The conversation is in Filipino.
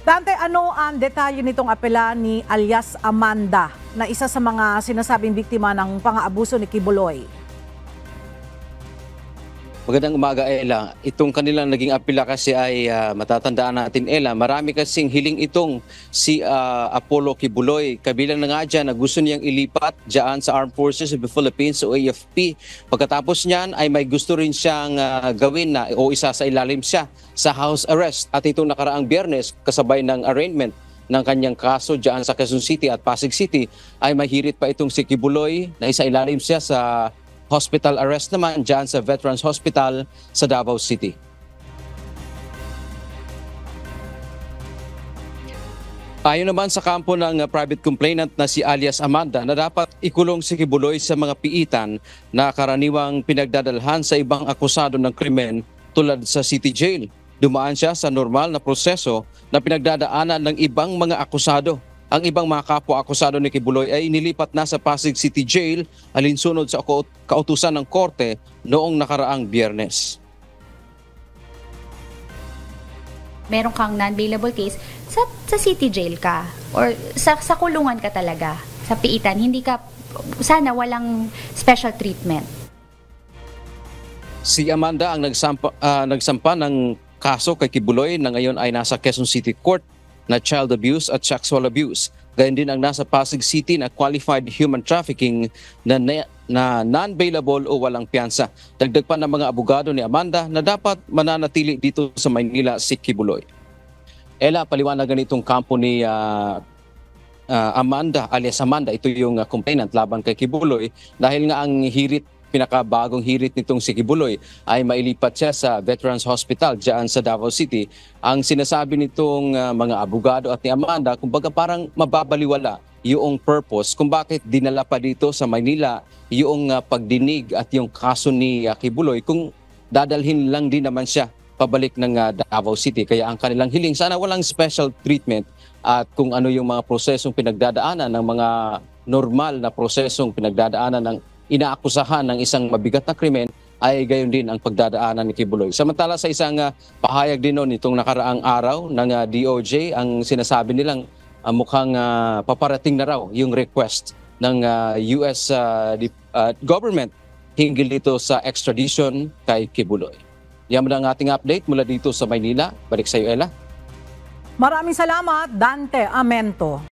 Dante, ano ang detalye nitong apela ni alias Amanda na isa sa mga sinasabing biktima ng pang-aabuso ni Kibuloy? Magandang umaga, Ella. Itong kanilang naging apela kasi ay matatandaan natin, Ella. Marami kasing hiling itong si Apollo Kibuloy. Kabilang na nga dyan na gusto niyang ilipat dyan sa Armed Forces of the Philippines o AFP. Pagkatapos niyan ay may gusto rin siyang gawin na o isa sa ilalim siya sa house arrest. At itong nakaraang Biyernes, kasabay ng arraignment ng kanyang kaso dyan sa Quezon City at Pasig City, ay mahirit pa itong si Kibuloy na isa ilalim siya sa hospital arrest naman dyan sa Veterans Hospital sa Davao City. Ayon naman sa kampo ng private complainant na si alias Amanda na dapat ikulong si Kibuloy sa mga piitan na karaniwang pinagdadalhan sa ibang akusado ng krimen tulad sa City Jail. Dumaan siya sa normal na proseso na pinagdadaanan ng ibang mga akusado. Ang ibang mga kapwa-akusado ni Kibuloy ay nilipat na sa Pasig City Jail alinsunod sa kautusan ng korte noong nakaraang Biyernes. Meron kang non-bailable case, sa City Jail ka or sa kulungan ka talaga, sa piitan, hindi ka, sana walang special treatment. Si Amanda ang nagsampa ng kaso kay Kibuloy na ngayon ay nasa Quezon City Court na child abuse at sexual abuse. Gayun din ang nasa Pasig City na qualified human trafficking na non-bailable o walang piyansa. Dagdag pa ng mga abogado ni Amanda na dapat mananatili dito sa Maynila si Kibuloy. Ella, paliwanagan itong kampo ni Amanda, alias Amanda, ito yung complainant laban kay Kibuloy dahil nga ang pinakabagong hirit nitong si Kibuloy ay mailipat siya sa Veterans Hospital dyan sa Davao City. Ang sinasabi nitong mga abogado at ni Amanda, kumbaga parang mababaliwala yung purpose kung bakit dinala pa dito sa Maynila yung pagdinig at yung kaso ni Kibuloy kung dadalhin lang din naman siya pabalik ng Davao City. Kaya ang kanilang hiling, sana walang special treatment at kung ano yung mga prosesong pinagdadaanan ng mga normal na prosesong pinagdadaanan ng inaakusahan ng isang mabigat na krimen ay gayon din ang pagdadaanan ni Kibuloy. Samantala sa isang pahayag din noon itong nakaraang araw ng DOJ, ang sinasabi nilang mukhang paparating na raw yung request ng US government hinggil dito sa extradition kay Kibuloy. Yan ang ating update mula dito sa Maynila. Balik sa iyo, Ella. Maraming salamat, Dante Amento.